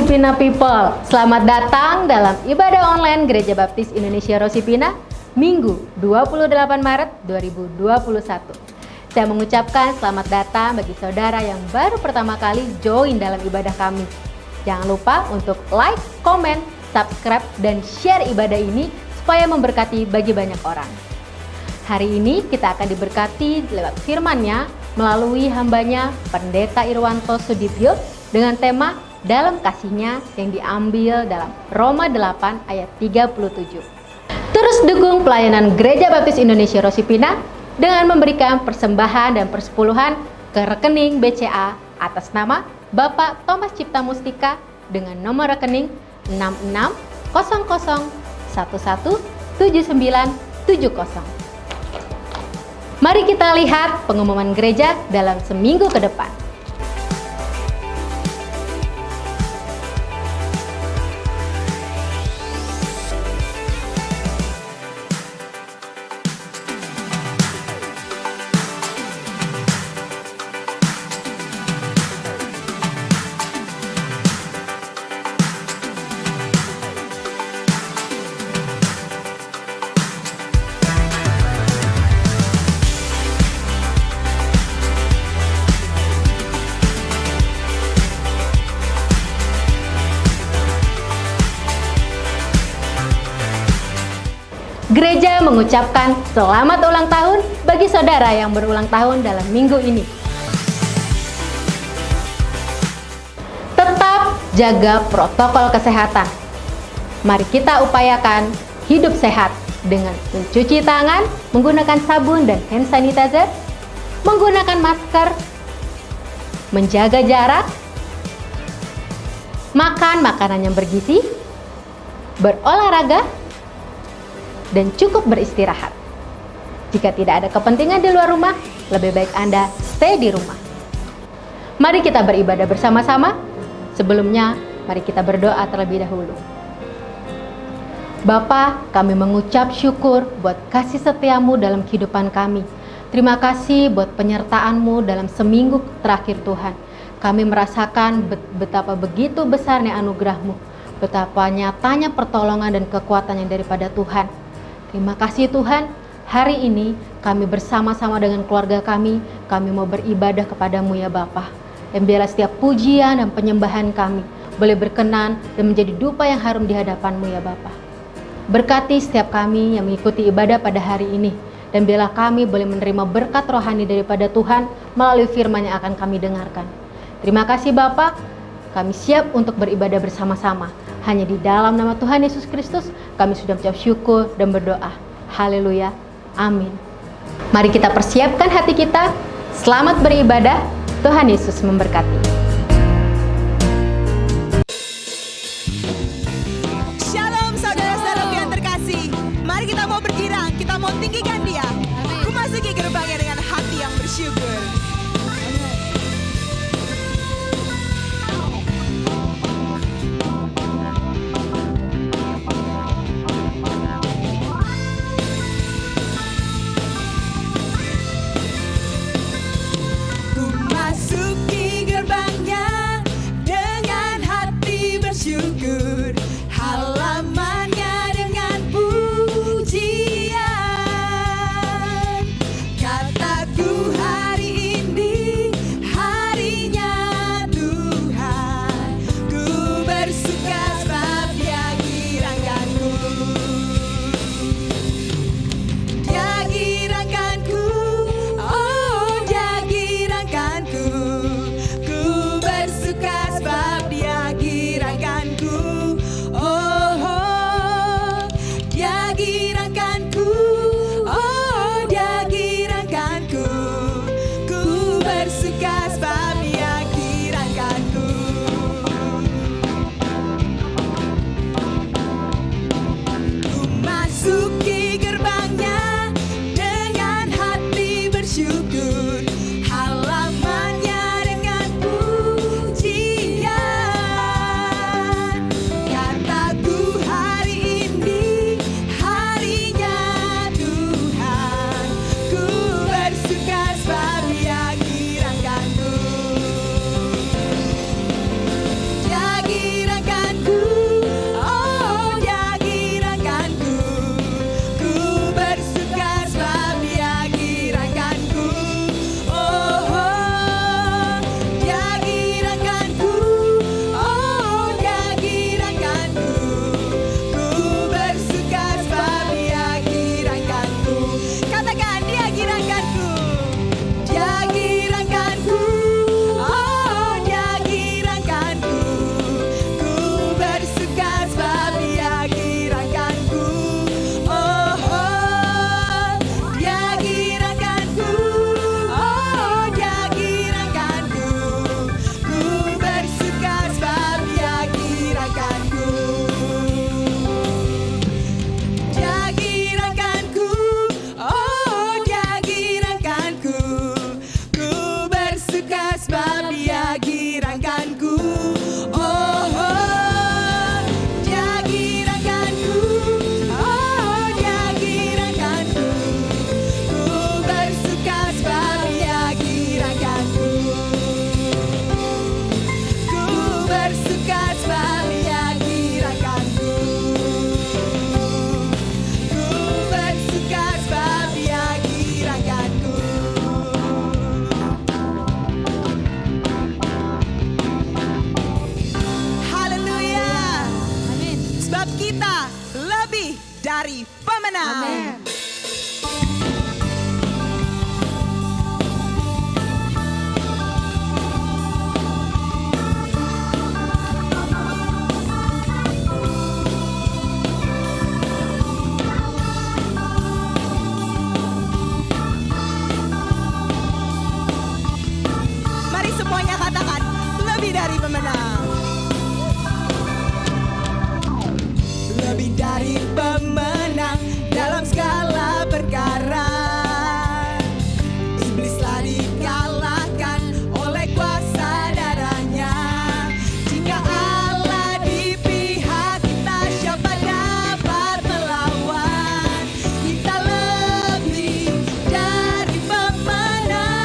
Rosipina People, selamat datang dalam ibadah online Gereja Baptis Indonesia Rosipina, Minggu 28 Maret 2021. Saya mengucapkan selamat datang bagi saudara yang baru pertama kali join dalam ibadah kami. Jangan lupa untuk like, komen, subscribe, dan share ibadah ini supaya memberkati bagi banyak orang. Hari ini kita akan diberkati lewat firman-Nya melalui hambanya Pendeta Irwanto Sudibyo dengan tema dalam kasih-Nya yang diambil dalam Roma 8 ayat 37. Terus dukung pelayanan Gereja Baptis Indonesia Rosipina dengan memberikan persembahan dan persepuluhan ke rekening BCA atas nama Bapak Thomas Cipta Mustika dengan nomor rekening 6600117970. Mari kita lihat pengumuman gereja dalam seminggu ke depan. Gereja mengucapkan selamat ulang tahun bagi saudara yang berulang tahun dalam minggu ini. Tetap jaga protokol kesehatan. Mari kita upayakan hidup sehat dengan mencuci tangan, menggunakan sabun dan hand sanitizer, menggunakan masker, menjaga jarak, makan makanan yang bergizi, berolahraga, dan cukup beristirahat. Jika tidak ada kepentingan di luar rumah, lebih baik Anda stay di rumah. Mari kita beribadah bersama-sama. Sebelumnya, mari kita berdoa terlebih dahulu. Bapa, kami mengucap syukur buat kasih setiamu dalam kehidupan kami. Terima kasih buat penyertaan-Mu dalam seminggu terakhir Tuhan. Kami merasakan betapa begitu besarnya anugerah-Mu, betapa nyatanya pertolongan dan kekuatan yang daripada Tuhan. Terima kasih Tuhan, hari ini kami bersama-sama dengan keluarga kami mau beribadah kepadamu ya Bapa. Dan biarlah setiap pujian dan penyembahan kami boleh berkenan dan menjadi dupa yang harum di hadapanmu ya Bapa. Berkati setiap kami yang mengikuti ibadah pada hari ini, dan biarlah kami boleh menerima berkat rohani daripada Tuhan melalui firman yang akan kami dengarkan. Terima kasih Bapa, kami siap untuk beribadah bersama-sama. Hanya di dalam nama Tuhan Yesus Kristus kami sudah mengucap syukur dan berdoa. Haleluya. Amin. Mari kita persiapkan hati kita. Selamat beribadah. Tuhan Yesus memberkati. Shalom saudara-saudaraku yang terkasih. Mari kita mau bergirang, kita mau tinggikan Dia. Memasuki gerbangnya dengan hati yang bersyukur. Memasuki gerbang sebab kita lebih dari pemenang. Amin. Mari semuanya katakan lebih dari pemenang. Lebih dari pemenang dalam segala perkara. Iblislah dikalahkan oleh kuasa darahnya. Jika Allah di pihak kita, siapa dapat melawan? Kita lebih dari pemenang.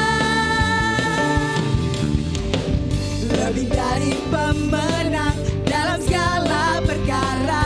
Lebih dari pemenang dalam segala perkara.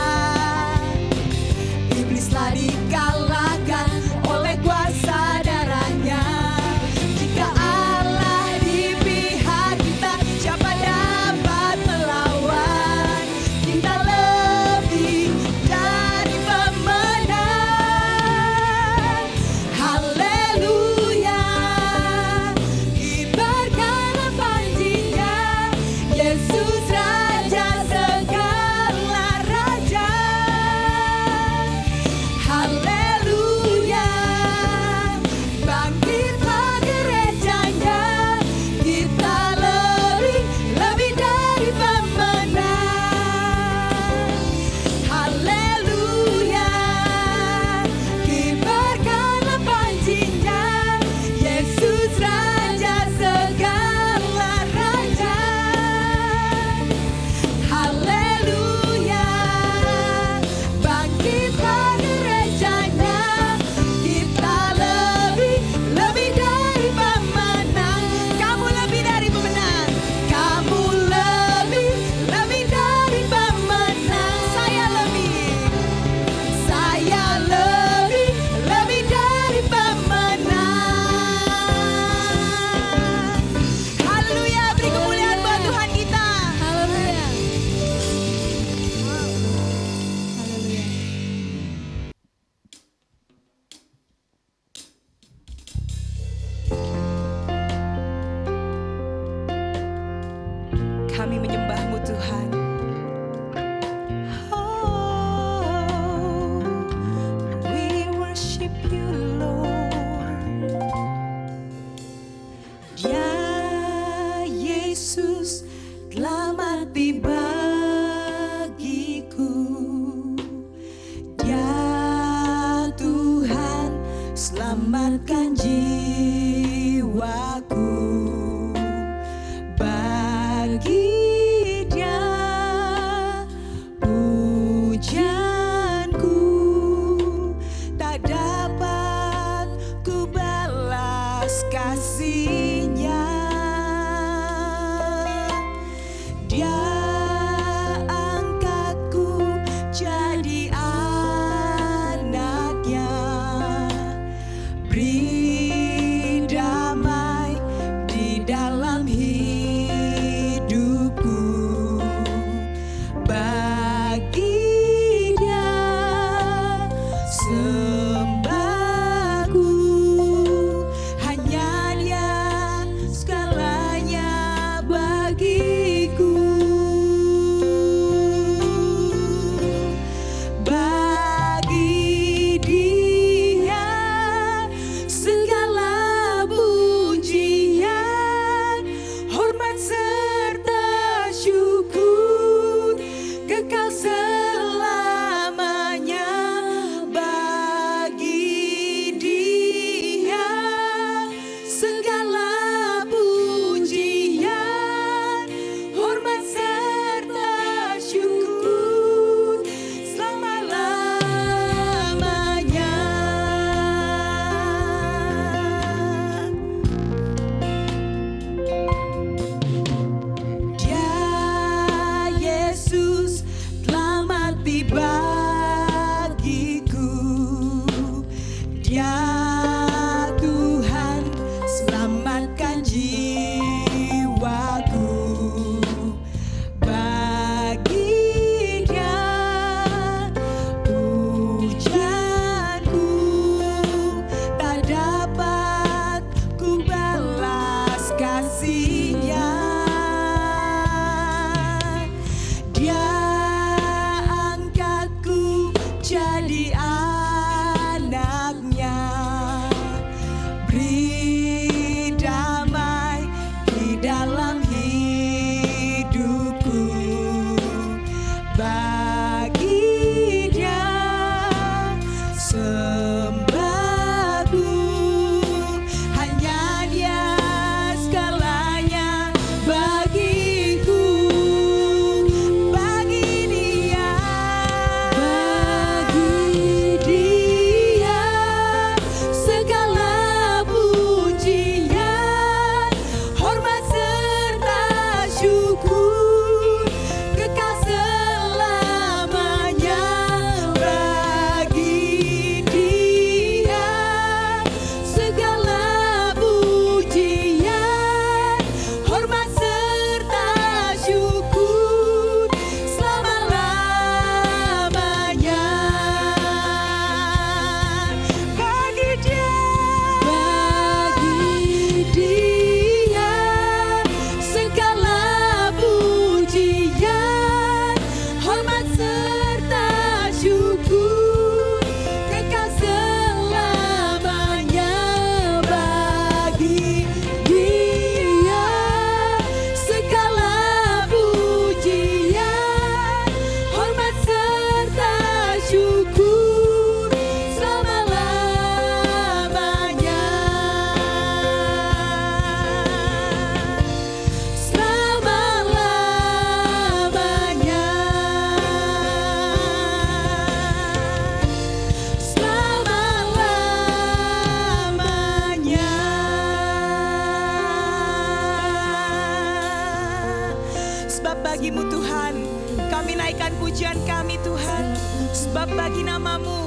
kami Tuhan. Sebab bagi namamu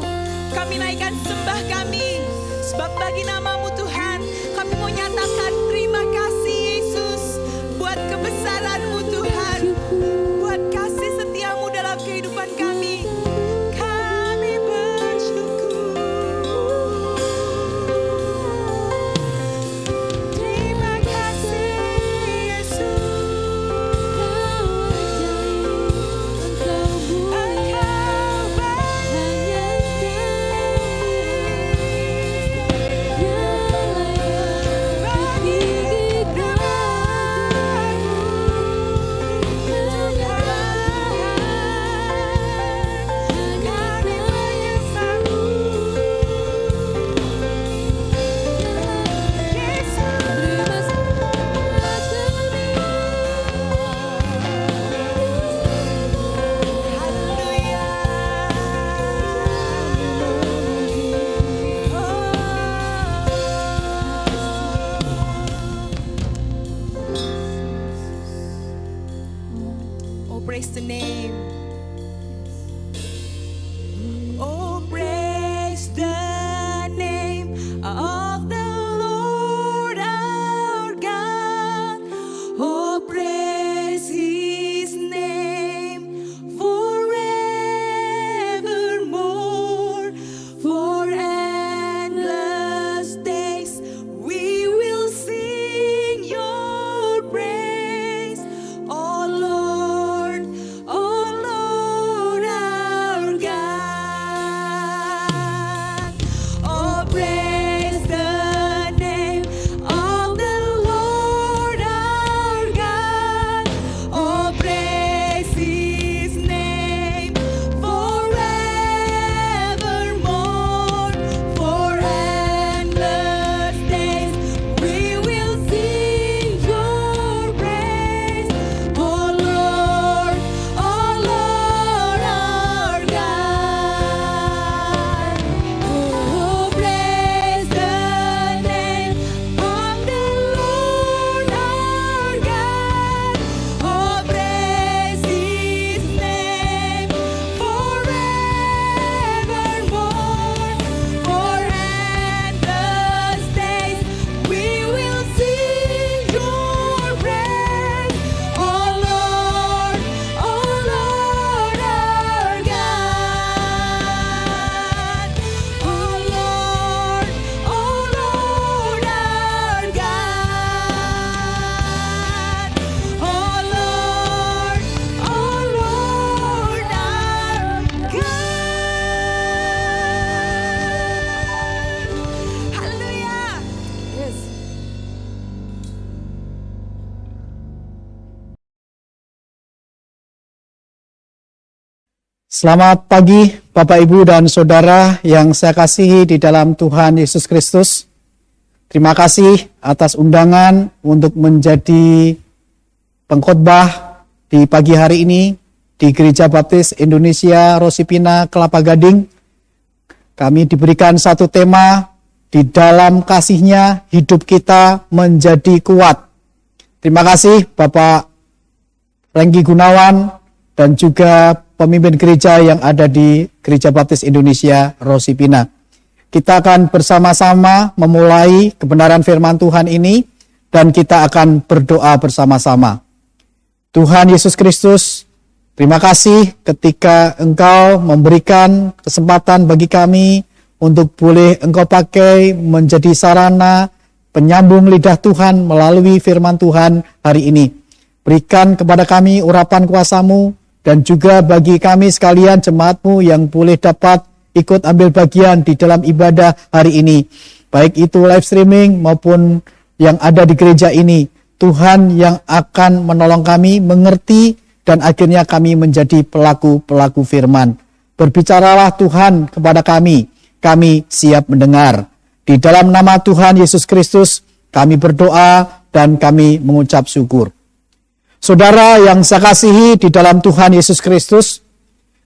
kami naikkan sembah kami. Sebab bagi namamu Tuhan kami mau nyatakan terima kasih Yesus. Buat kebesaran-Mu Tuhan. Buat kasih setiamu dalam kehidupan kami. Kami bersyukur. Terima kasih Yesus. Praise the name. Oh, praise the name of the Lord our God. Oh, praise His name forevermore. For endless days we will sing your praise. Oh Lord, our God. Oh, praise the name of the Lord our God. Oh, praise His name forevermore. For endless days we will sing your praise. Oh Lord, our God. Oh, praise the name of the Lord our God. Oh, praise His name forevermore. For endless days we will sing your praise. Oh Lord, our God. Oh Lord, our God. Oh Lord, our God. Haleluya. Yes. Selamat pagi Bapak Ibu dan Saudara yang saya kasihi di dalam Tuhan Yesus Kristus. Terima kasih atas undangan untuk menjadi pengkhotbah di pagi hari ini di Gereja Baptis Indonesia Rosipina Kelapa Gading. Kami diberikan satu tema, di dalam kasih-Nya hidup kita menjadi kuat. Terima kasih Bapak Renggi Gunawan dan juga pemimpin gereja yang ada di Gereja Baptis Indonesia Rosipina. Kita akan bersama-sama memulai kebenaran firman Tuhan ini dan kita akan berdoa bersama-sama. Tuhan Yesus Kristus, terima kasih ketika Engkau memberikan kesempatan bagi kami untuk boleh Engkau pakai menjadi sarana penyambung lidah Tuhan melalui firman Tuhan hari ini. Berikan kepada kami urapan kuasa-Mu dan juga bagi kami sekalian jemaat-Mu yang boleh dapat ikut ambil bagian di dalam ibadah hari ini. Baik itu live streaming maupun yang ada di gereja ini. Tuhan yang akan menolong kami mengerti dan akhirnya kami menjadi pelaku-pelaku firman. Berbicaralah Tuhan kepada kami siap mendengar. Di dalam nama Tuhan Yesus Kristus kami berdoa dan kami mengucap syukur. Saudara yang saya kasihi di dalam Tuhan Yesus Kristus,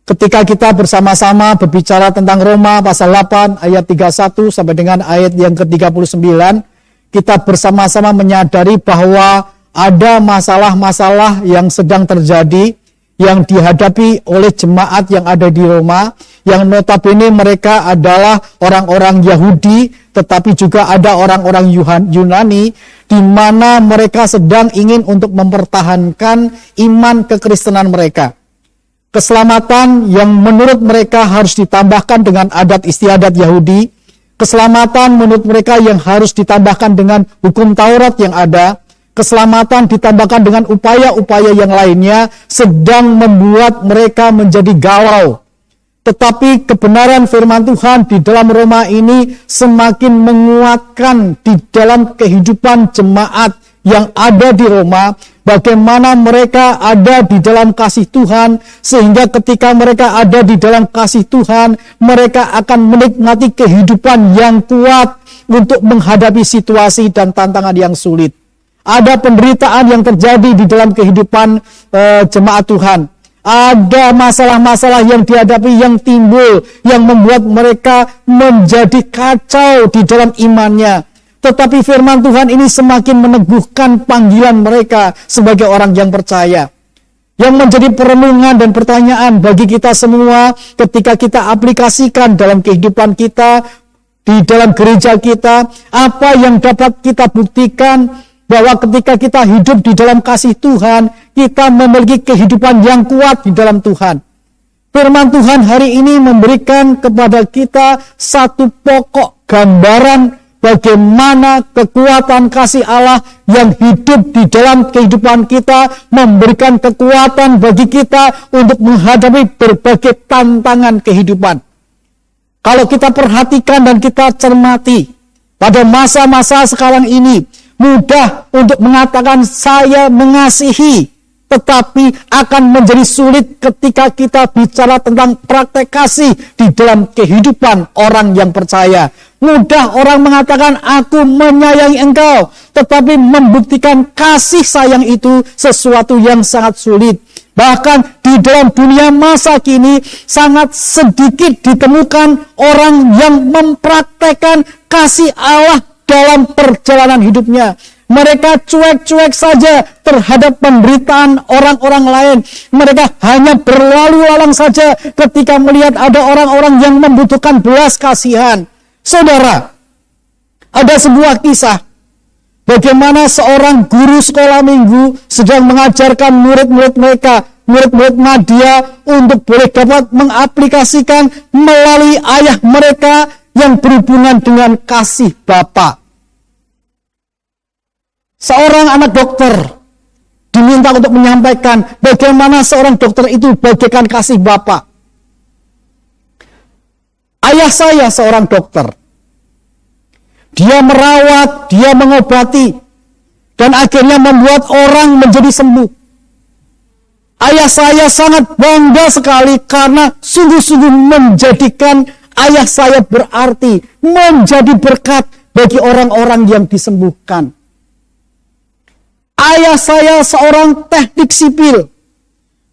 ketika kita bersama-sama berbicara tentang Roma pasal 8 ayat 31 sampai dengan ayat yang ke-39, kita bersama-sama menyadari bahwa ada masalah-masalah yang sedang terjadi yang dihadapi oleh jemaat yang ada di Roma, yang notabene mereka adalah orang-orang Yahudi, tetapi juga ada orang-orang Yunani, di mana mereka sedang ingin untuk mempertahankan iman kekristenan mereka. Keselamatan yang menurut mereka harus ditambahkan dengan adat istiadat Yahudi, keselamatan menurut mereka yang harus ditambahkan dengan hukum Taurat yang ada, keselamatan ditambahkan dengan upaya-upaya yang lainnya, sedang membuat mereka menjadi galau. Tetapi kebenaran firman Tuhan di dalam Roma ini semakin menguatkan di dalam kehidupan jemaat yang ada di Roma, bagaimana mereka ada di dalam kasih Tuhan, sehingga ketika mereka ada di dalam kasih Tuhan, mereka akan menikmati kehidupan yang kuat untuk menghadapi situasi dan tantangan yang sulit. Ada penderitaan yang terjadi di dalam kehidupan jemaat Tuhan. Ada masalah-masalah yang dihadapi, yang timbul, yang membuat mereka menjadi kacau di dalam imannya. Tetapi firman Tuhan ini semakin meneguhkan panggilan mereka sebagai orang yang percaya. Yang menjadi perenungan dan pertanyaan bagi kita semua ketika kita aplikasikan dalam kehidupan kita, di dalam gereja kita, apa yang dapat kita buktikan bahwa ketika kita hidup di dalam kasih Tuhan, kita memiliki kehidupan yang kuat di dalam Tuhan. Firman Tuhan hari ini memberikan kepada kita satu pokok gambaran bagaimana kekuatan kasih Allah yang hidup di dalam kehidupan kita, memberikan kekuatan bagi kita untuk menghadapi berbagai tantangan kehidupan. Kalau kita perhatikan dan kita cermati, pada masa-masa sekarang ini, mudah untuk mengatakan saya mengasihi, tetapi akan menjadi sulit ketika kita bicara tentang praktek kasih di dalam kehidupan orang yang percaya. Mudah orang mengatakan aku menyayangi engkau, tetapi membuktikan kasih sayang itu sesuatu yang sangat sulit. Bahkan di dalam dunia masa kini sangat sedikit ditemukan orang yang mempraktekkan kasih Allah dalam perjalanan hidupnya. Mereka cuek-cuek saja terhadap penderitaan orang-orang lain. Mereka hanya berlalu lalang saja ketika melihat ada orang-orang yang membutuhkan belas kasihan. Saudara, ada sebuah kisah bagaimana seorang guru sekolah minggu sedang mengajarkan murid-murid mereka, murid-murid Madya, untuk boleh dapat mengaplikasikan melalui ayah mereka yang berhubungan dengan kasih Bapa. Seorang anak dokter diminta untuk menyampaikan bagaimana seorang dokter itu bagaikan kasih Bapa. Ayah saya seorang dokter. Dia merawat, dia mengobati, dan akhirnya membuat orang menjadi sembuh. Ayah saya sangat bangga sekali karena sungguh-sungguh menjadikan ayah saya berarti, menjadi berkat bagi orang-orang yang disembuhkan. Ayah saya seorang teknik sipil.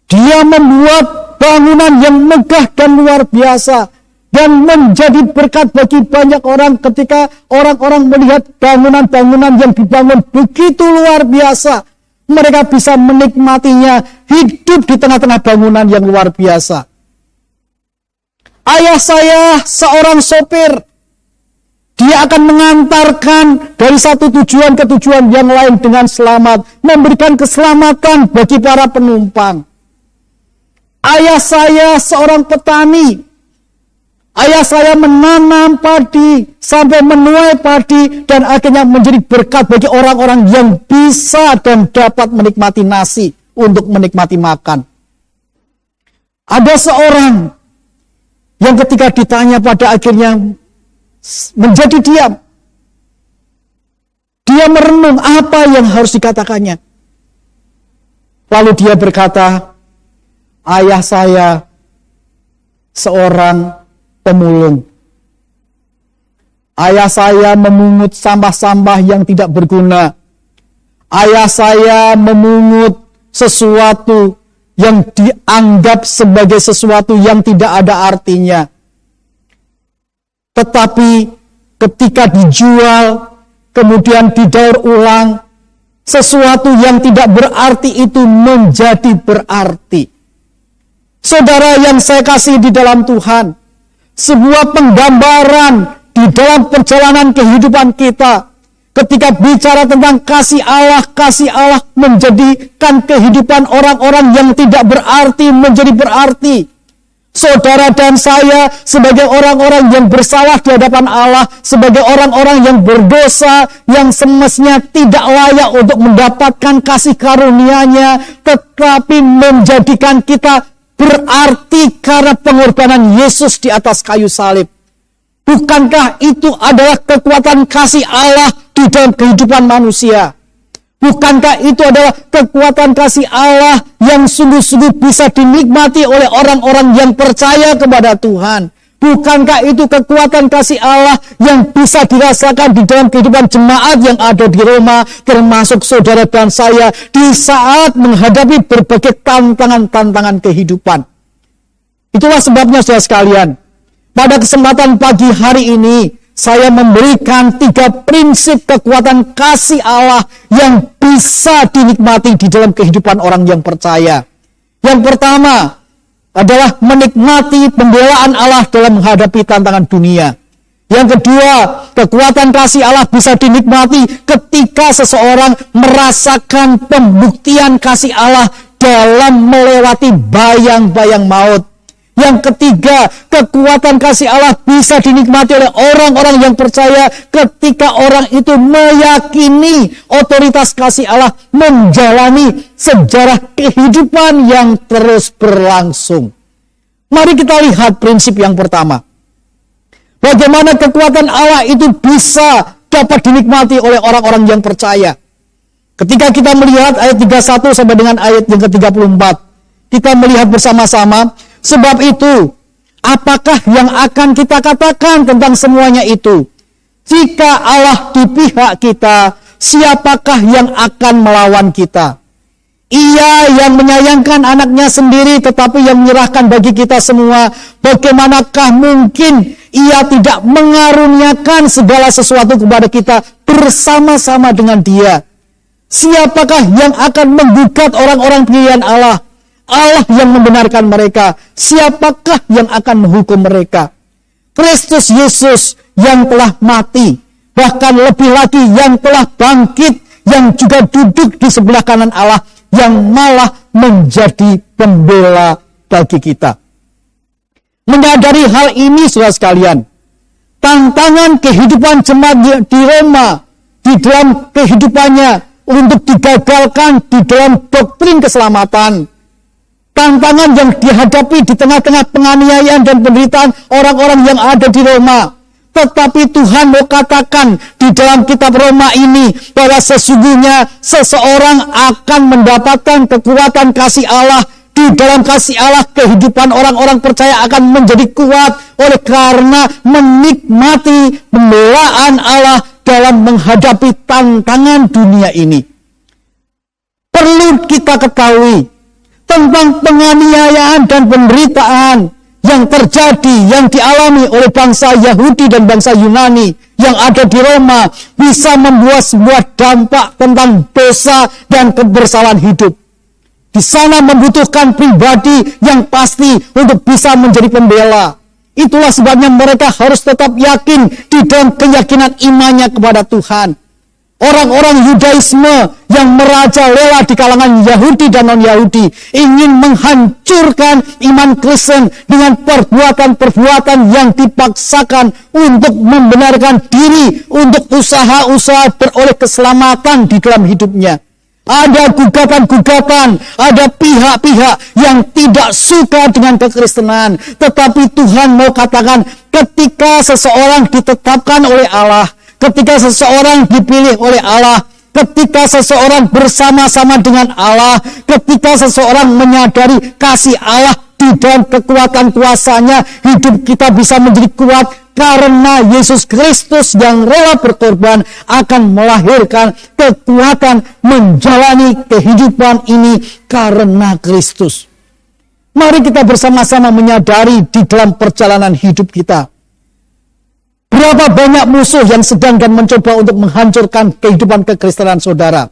Dia membuat bangunan yang megah dan luar biasa, dan menjadi berkat bagi banyak orang ketika orang-orang melihat bangunan-bangunan yang dibangun begitu luar biasa. Mereka bisa menikmatinya, hidup di tengah-tengah bangunan yang luar biasa. Ayah saya seorang sopir. Dia akan mengantarkan dari satu tujuan ke tujuan yang lain dengan selamat, memberikan keselamatan bagi para penumpang. Ayah saya seorang petani. Ayah saya menanam padi sampai menuai padi dan akhirnya menjadi berkat bagi orang-orang yang bisa dan dapat menikmati nasi untuk menikmati makan. Ada seorang yang ketika ditanya pada akhirnya menjadi diam. Dia merenung apa yang harus dikatakannya. Lalu dia berkata, ayah saya seorang pemulung. Ayah saya memungut sampah-sampah yang tidak berguna. Ayah saya memungut sesuatu yang dianggap sebagai sesuatu yang tidak ada artinya. Tetapi ketika dijual, kemudian didaur ulang, sesuatu yang tidak berarti itu menjadi berarti. Saudara yang saya kasih di dalam Tuhan, sebuah penggambaran di dalam perjalanan kehidupan kita. Ketika bicara tentang kasih Allah menjadikan kehidupan orang-orang yang tidak berarti menjadi berarti. Saudara dan saya sebagai orang-orang yang bersalah di hadapan Allah, sebagai orang-orang yang berdosa, yang semestinya tidak layak untuk mendapatkan kasih karunia-Nya, tetapi menjadikan kita berarti karena pengorbanan Yesus di atas kayu salib. Bukankah itu adalah kekuatan kasih Allah di dalam kehidupan manusia? Bukankah itu adalah kekuatan kasih Allah yang sungguh-sungguh bisa dinikmati oleh orang-orang yang percaya kepada Tuhan? Bukankah itu kekuatan kasih Allah yang bisa dirasakan di dalam kehidupan jemaat yang ada di Roma, termasuk saudara dan saya, di saat menghadapi berbagai tantangan-tantangan kehidupan? Itulah sebabnya, saudara sekalian, pada kesempatan pagi hari ini, saya memberikan 3 prinsip kekuatan kasih Allah yang bisa dinikmati di dalam kehidupan orang yang percaya. Yang pertama adalah menikmati pembelaan Allah dalam menghadapi tantangan dunia. Yang kedua, kekuatan kasih Allah bisa dinikmati ketika seseorang merasakan pembuktian kasih Allah dalam melewati bayang-bayang maut. Yang ketiga, kekuatan kasih Allah bisa dinikmati oleh orang-orang yang percaya ketika orang itu meyakini otoritas kasih Allah menjalani sejarah kehidupan yang terus berlangsung. Mari kita lihat prinsip yang pertama. Bagaimana kekuatan Allah itu bisa dapat dinikmati oleh orang-orang yang percaya. Ketika kita melihat ayat 31 sampai dengan ayat yang ke-34, kita melihat bersama-sama. Sebab itu, apakah yang akan kita katakan tentang semuanya itu? Jika Allah di pihak kita, siapakah yang akan melawan kita? Ia yang menyayangkan anaknya sendiri, tetapi yang menyerahkan bagi kita semua. Bagaimanakah mungkin ia tidak mengaruniakan segala sesuatu kepada kita bersama-sama dengan Dia? Siapakah yang akan menggugat orang-orang pilihan Allah? Allah yang membenarkan mereka. Siapakah yang akan menghukum mereka? Kristus Yesus yang telah mati, bahkan lebih lagi yang telah bangkit, yang juga duduk di sebelah kanan Allah, yang malah menjadi pembela bagi kita. Menyadari hal ini, saudara sekalian, tantangan kehidupan jemaat di Roma, di dalam kehidupannya untuk digagalkan di dalam doktrin keselamatan, tantangan yang dihadapi di tengah-tengah penganiayaan dan penderitaan orang-orang yang ada di Roma. Tetapi Tuhan mau katakan di dalam kitab Roma ini bahwa sesungguhnya seseorang akan mendapatkan kekuatan kasih Allah. Di dalam kasih Allah, kehidupan orang-orang percaya akan menjadi kuat oleh karena menikmati pembelaan Allah dalam menghadapi tantangan dunia ini. Perlu kita ketahui tentang penganiayaan dan penderitaan yang terjadi, yang dialami oleh bangsa Yahudi dan bangsa Yunani yang ada di Roma, bisa membuat sebuah dampak tentang dosa dan kebersalaan hidup. Di sana membutuhkan pribadi yang pasti untuk bisa menjadi pembela. Itulah sebabnya mereka harus tetap yakin di dalam keyakinan imannya kepada Tuhan. Orang-orang Yudaisme yang merajalela di kalangan Yahudi dan non-Yahudi ingin menghancurkan iman Kristen dengan perbuatan-perbuatan yang dipaksakan untuk membenarkan diri untuk usaha-usaha beroleh keselamatan di dalam hidupnya. Ada gugatan-gugatan, ada pihak-pihak yang tidak suka dengan kekristenan. Tetapi Tuhan mau katakan, ketika seseorang ditetapkan oleh Allah, ketika seseorang dipilih oleh Allah, ketika seseorang bersama-sama dengan Allah, ketika seseorang menyadari kasih Allah di dalam kekuatan kuasanya, hidup kita bisa menjadi kuat karena Yesus Kristus yang rela berkorban akan melahirkan kekuatan menjalani kehidupan ini karena Kristus. Mari kita bersama-sama menyadari di dalam perjalanan hidup kita, berapa banyak musuh yang sedang dan mencoba untuk menghancurkan kehidupan kekristenan saudara.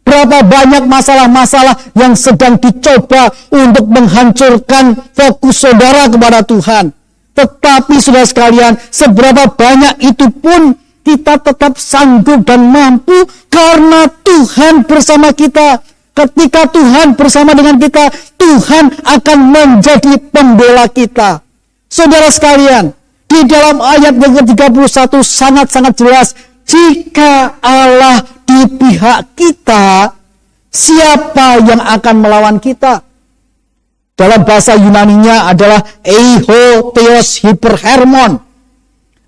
Berapa banyak masalah-masalah yang sedang dicoba untuk menghancurkan fokus saudara kepada Tuhan. Tetapi saudara sekalian, seberapa banyak itu pun kita tetap sanggup dan mampu karena Tuhan bersama kita. Ketika Tuhan bersama dengan kita, Tuhan akan menjadi pembela kita. Saudara sekalian, di dalam ayat yang ke-31 sangat-sangat jelas, jika Allah di pihak kita, siapa yang akan melawan kita? Dalam bahasa Yunaninya adalah eiho theos hyperhermon.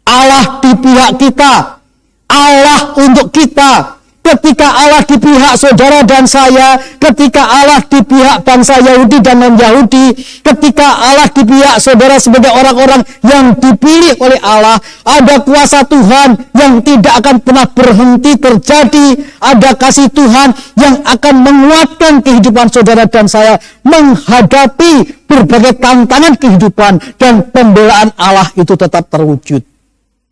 Allah di pihak kita, Allah untuk kita. Ketika Allah di pihak saudara dan saya, ketika Allah di pihak bangsa Yahudi dan non-Yahudi, ketika Allah di pihak saudara sebagai orang-orang yang dipilih oleh Allah, ada kuasa Tuhan yang tidak akan pernah berhenti terjadi, ada kasih Tuhan yang akan menguatkan kehidupan saudara dan saya menghadapi berbagai tantangan kehidupan, dan pembelaan Allah itu tetap terwujud.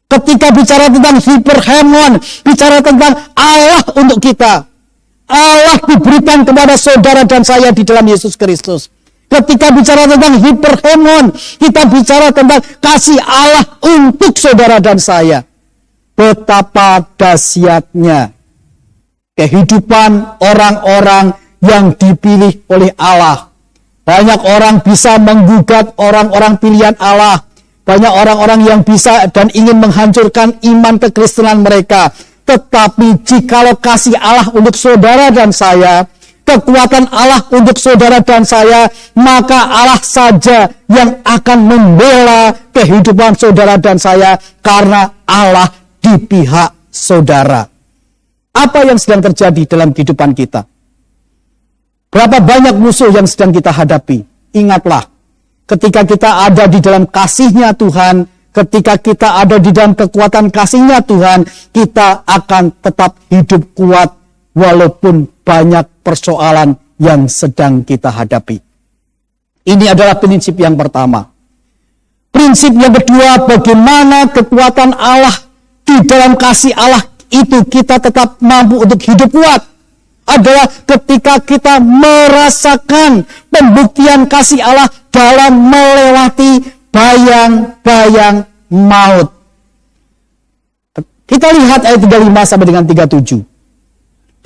Ketika bicara tentang hyperhermon, bicara tentang Allah untuk kita, Allah diberikan kepada saudara dan saya di dalam Yesus Kristus. Ketika bicara tentang hyperhermon, kita bicara tentang kasih Allah untuk saudara dan saya. Betapa dahsyatnya kehidupan orang-orang yang dipilih oleh Allah. Banyak orang bisa menggugat orang-orang pilihan Allah. Banyak orang-orang yang bisa dan ingin menghancurkan iman kekristenan mereka. Tetapi jikalau kasih Allah untuk saudara dan saya, kekuatan Allah untuk saudara dan saya, maka Allah saja yang akan membela kehidupan saudara dan saya, karena Allah di pihak saudara. Apa yang sedang terjadi dalam kehidupan kita? Berapa banyak musuh yang sedang kita hadapi? Ingatlah, ketika kita ada di dalam kasih-Nya Tuhan, ketika kita ada di dalam kekuatan kasih-Nya Tuhan, kita akan tetap hidup kuat walaupun banyak persoalan yang sedang kita hadapi. Ini adalah prinsip yang pertama. Prinsip yang kedua, bagaimana kekuatan Allah di dalam kasih Allah itu kita tetap mampu untuk hidup kuat, adalah ketika kita merasakan pembuktian kasih Allah dalam melewati bayang-bayang maut. Kita lihat ayat 35 sampai dengan 37.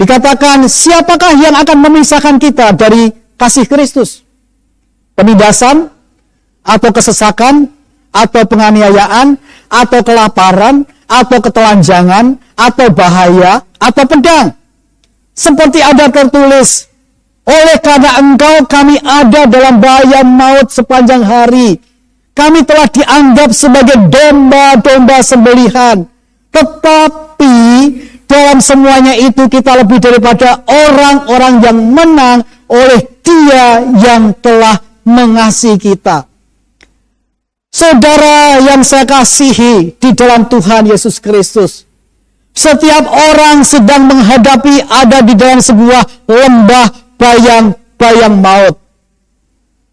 Dikatakan, siapakah yang akan memisahkan kita dari kasih Kristus? Penindasan, atau kesesakan, atau penganiayaan, atau kelaparan, atau ketelanjangan, atau bahaya, atau pedang. Seperti ada tertulis, oleh karena engkau kami ada dalam bahaya maut sepanjang hari. Kami telah dianggap sebagai domba-domba sembelihan. Tetapi dalam semuanya itu kita lebih daripada orang-orang yang menang oleh Dia yang telah mengasihi kita. Saudara yang saya kasihi di dalam Tuhan Yesus Kristus, setiap orang sedang menghadapi ada di dalam sebuah lembah bayang-bayang maut.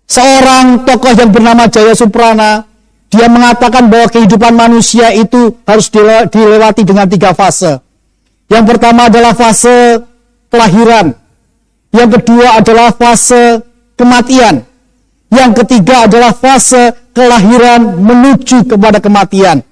Seorang tokoh yang bernama Jaya Suprana, dia mengatakan bahwa kehidupan manusia itu harus dilewati dengan 3 fase. Yang pertama adalah fase kelahiran. Yang kedua adalah fase kematian. Yang ketiga adalah fase kelahiran menuju kepada kematian.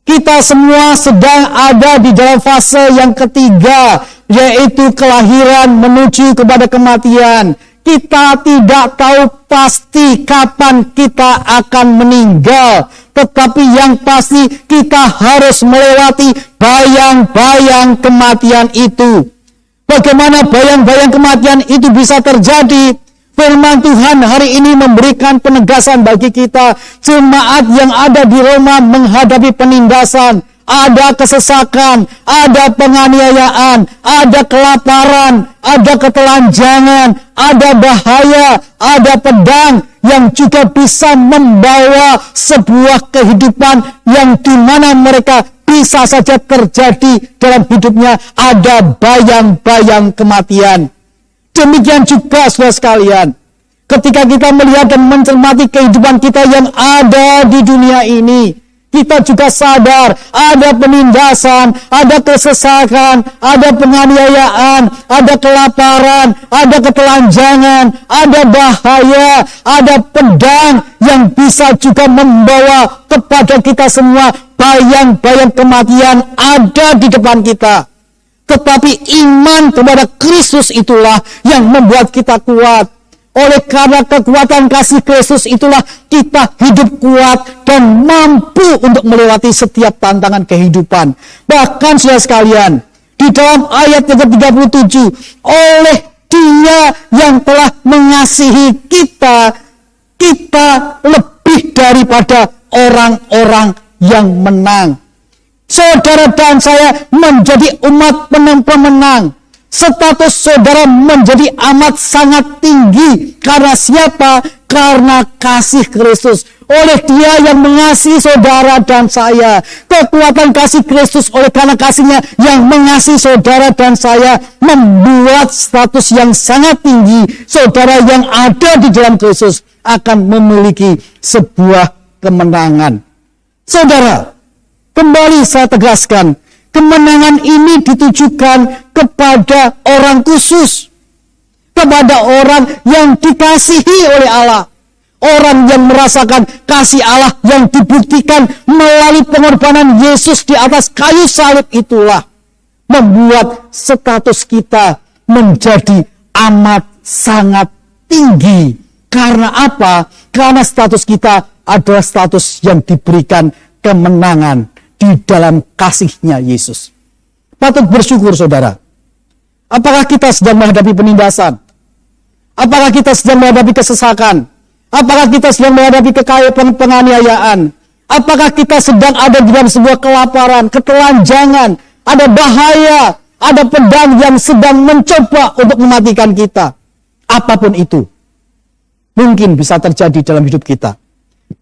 Kita semua sedang ada di dalam fase yang ketiga, yaitu kelahiran menuju kepada kematian. Kita tidak tahu pasti kapan kita akan meninggal, tetapi yang pasti kita harus melewati bayang-bayang kematian itu. Bagaimana bayang-bayang kematian itu bisa terjadi? Firman Tuhan hari ini memberikan penegasan bagi kita. Jemaat yang ada di Roma menghadapi penindasan, ada kesesakan, ada penganiayaan, ada kelaparan, ada ketelanjangan, ada bahaya, ada pedang yang juga bisa membawa sebuah kehidupan yang di mana mereka bisa saja terjadi dalam hidupnya ada bayang-bayang kematian. Demikian juga saudara sekalian, ketika kita melihat dan mencermati kehidupan kita yang ada di dunia ini, kita juga sadar ada penindasan, ada kesesakan, ada penganiayaan, ada kelaparan, ada ketelanjangan, ada bahaya, ada pedang yang bisa juga membawa kepada kita semua bayang-bayang kematian ada di depan kita. Tetapi iman kepada Kristus itulah yang membuat kita kuat. Oleh karena kekuatan kasih Kristus itulah kita hidup kuat dan mampu untuk melewati setiap tantangan kehidupan. Bahkan saudara sekalian, di dalam ayat yang ke-37, oleh Dia yang telah mengasihi kita, kita lebih daripada orang-orang yang menang. Saudara dan saya menjadi umat pemenang. Status saudara menjadi amat sangat tinggi. Karena siapa? Karena kasih Kristus. Oleh Dia yang mengasihi saudara dan saya. Kekuatan kasih Kristus oleh karena kasihnya yang mengasihi saudara dan saya membuat status yang sangat tinggi. Saudara yang ada di dalam Kristus akan memiliki sebuah kemenangan. Saudara, kembali saya tegaskan, kemenangan ini ditujukan kepada orang khusus, kepada orang yang dikasihi oleh Allah, orang yang merasakan kasih Allah yang dibuktikan melalui pengorbanan Yesus di atas kayu salib itulah membuat status kita menjadi amat sangat tinggi. Karena apa? Karena status kita adalah status yang diberikan kemenangan di dalam kasih-Nya Yesus. Patut bersyukur saudara. Apakah kita sedang menghadapi penindasan? Apakah kita sedang menghadapi kesesakan? Apakah kita sedang menghadapi penganiayaan? Apakah kita sedang ada di dalam sebuah kelaparan, ketelanjangan, ada bahaya, ada pedang yang sedang mencoba untuk mematikan kita? Apapun itu, mungkin bisa terjadi dalam hidup kita.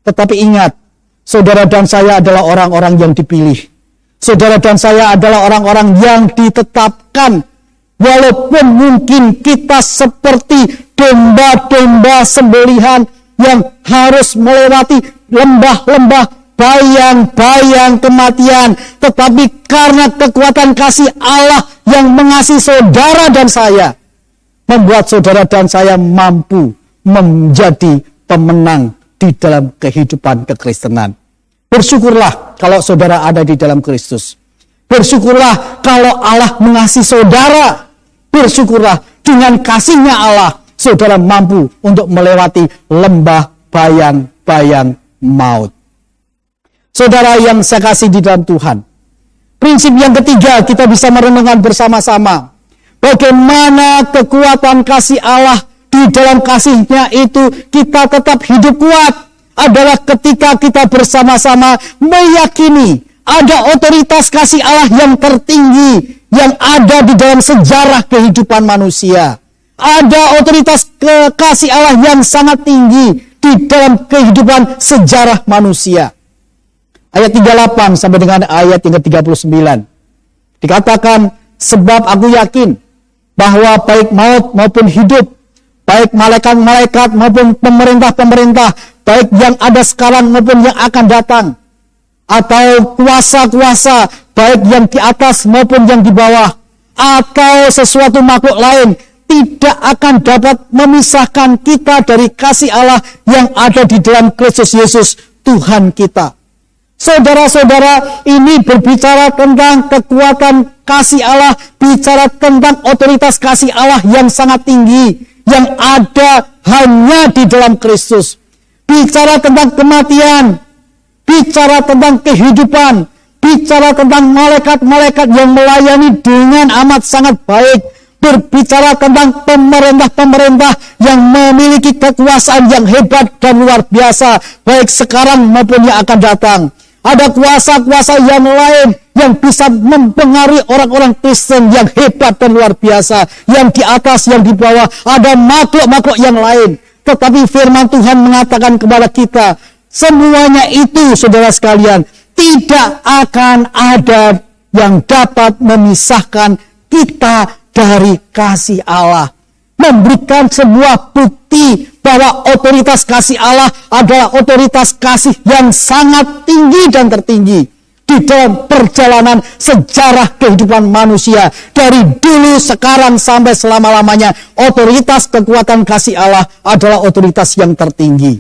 Tetapi ingat, saudara dan saya adalah orang-orang yang dipilih. Saudara dan saya adalah orang-orang yang ditetapkan. Walaupun mungkin kita seperti domba-domba sembelihan yang harus melewati lembah-lembah bayang-bayang kematian. Tetapi karena kekuatan kasih Allah yang mengasihi saudara dan saya, membuat saudara dan saya mampu menjadi pemenang di dalam kehidupan kekristenan. Bersyukurlah kalau saudara ada di dalam Kristus. Bersyukurlah kalau Allah mengasihi saudara. Bersyukurlah dengan kasih-Nya Allah, saudara mampu untuk melewati lembah bayang-bayang maut. Saudara yang saya kasih di dalam Tuhan, prinsip yang ketiga kita bisa merenungkan bersama-sama. Bagaimana kekuatan kasih Allah di dalam kasih-Nya itu kita tetap hidup kuat adalah ketika kita bersama-sama meyakini ada otoritas kasih Allah yang tertinggi yang ada di dalam sejarah kehidupan manusia. Ada otoritas kasih Allah yang sangat tinggi di dalam kehidupan sejarah manusia. Ayat 38 sampai dengan ayat yang ke-39. Dikatakan, sebab aku yakin bahwa baik maut maupun hidup, baik malaikat-malaikat maupun pemerintah-pemerintah, baik yang ada sekarang maupun yang akan datang, atau kuasa-kuasa, baik yang di atas maupun yang di bawah, atau sesuatu makhluk lain, tidak akan dapat memisahkan kita dari kasih Allah yang ada di dalam Kristus Yesus, Tuhan kita. Saudara-saudara, ini berbicara tentang kekuatan kasih Allah, bicara tentang otoritas kasih Allah yang sangat tinggi, yang ada hanya di dalam Kristus. Bicara tentang kematian, bicara tentang kehidupan, bicara tentang malaikat-malaikat yang melayani dengan amat sangat baik, berbicara tentang pemerintah-pemerintah yang memiliki kekuasaan yang hebat dan luar biasa, baik sekarang maupun yang akan datang. Ada kuasa-kuasa yang lain yang bisa mempengaruhi orang-orang Kristen yang hebat dan luar biasa, yang di atas, yang di bawah, ada makhluk-makhluk yang lain. Tetapi firman Tuhan mengatakan kepada kita, semuanya itu, saudara sekalian, tidak akan ada yang dapat memisahkan kita dari kasih Allah. memberikan sebuah bukti bahwa otoritas kasih Allah adalah otoritas kasih yang sangat tinggi dan tertinggi di dalam perjalanan sejarah kehidupan manusia. Dari dulu, sekarang, sampai selama-lamanya, otoritas kekuatan kasih Allah adalah otoritas yang tertinggi.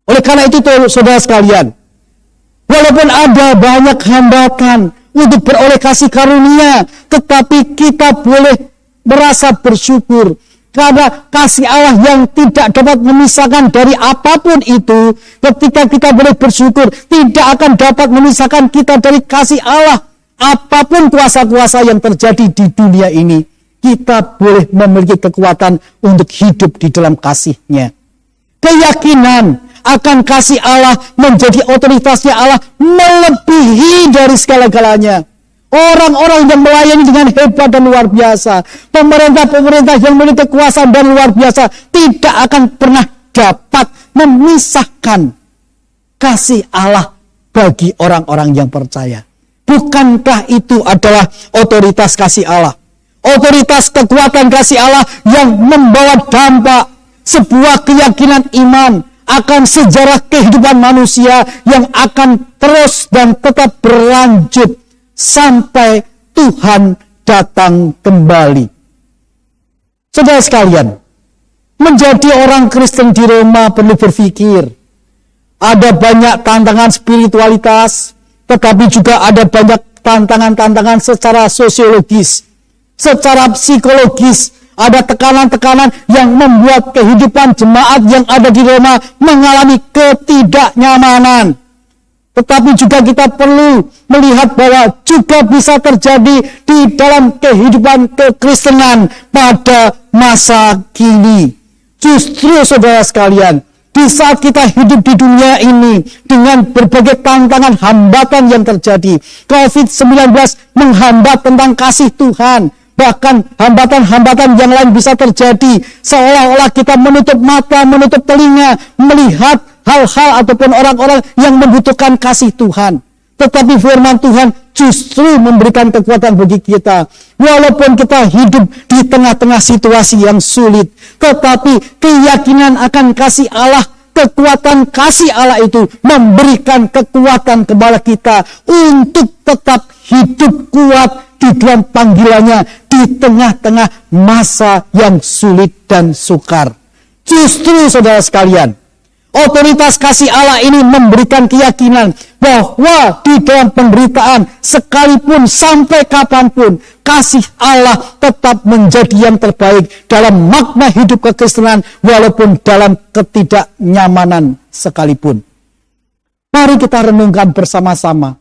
Oleh karena itu, saudara sekalian, walaupun ada banyak hambatan untuk beroleh kasih karunia, tetapi kita boleh merasa bersyukur karena kasih Allah yang tidak dapat memisahkan dari apapun itu. Ketika kita boleh bersyukur, tidak akan dapat memisahkan kita dari kasih Allah. Apapun kuasa-kuasa yang terjadi di dunia ini, kita boleh memiliki kekuatan untuk hidup di dalam kasih-Nya. Keyakinan akan kasih Allah menjadi otoritasnya Allah melebihi dari segala-galanya. Orang-orang yang melayani dengan hebat dan luar biasa, pemerintah-pemerintah yang memiliki kekuasaan dan luar biasa, tidak akan pernah dapat memisahkan kasih Allah bagi orang-orang yang percaya. Bukankah itu adalah otoritas kasih Allah? Otoritas kekuatan kasih Allah yang membawa dampak sebuah keyakinan iman akan sejarah kehidupan manusia yang akan terus dan tetap berlanjut sampai Tuhan datang kembali. Saudara sekalian, menjadi orang Kristen di Roma perlu berpikir. Ada banyak tantangan spiritualitas, tetapi juga ada banyak tantangan-tantangan secara sosiologis, secara psikologis. Ada tekanan-tekanan yang membuat kehidupan jemaat yang ada di Roma mengalami ketidaknyamanan. Tetapi juga kita perlu melihat bahwa juga bisa terjadi di dalam kehidupan kekristenan pada masa kini. Justru saudara sekalian, di saat kita hidup di dunia ini dengan berbagai tantangan hambatan yang terjadi, COVID-19 menghambat tentang kasih Tuhan. Bahkan hambatan-hambatan yang lain bisa terjadi, seolah-olah kita menutup mata, menutup telinga, melihat hal-hal ataupun orang-orang yang membutuhkan kasih Tuhan. Tetapi firman Tuhan justru memberikan kekuatan bagi kita. Walaupun kita hidup di tengah-tengah situasi yang sulit, tetapi keyakinan akan kasih Allah, kekuatan kasih Allah itu memberikan kekuatan kepada kita untuk tetap hidup kuat di dalam panggilannya di tengah-tengah masa yang sulit dan sukar. Justru saudara sekalian, otoritas kasih Allah ini memberikan keyakinan bahwa di dalam penderitaan sekalipun sampai kapanpun, kasih Allah tetap menjadi yang terbaik dalam makna hidup kekristenan walaupun dalam ketidaknyamanan sekalipun. Mari kita renungkan bersama-sama.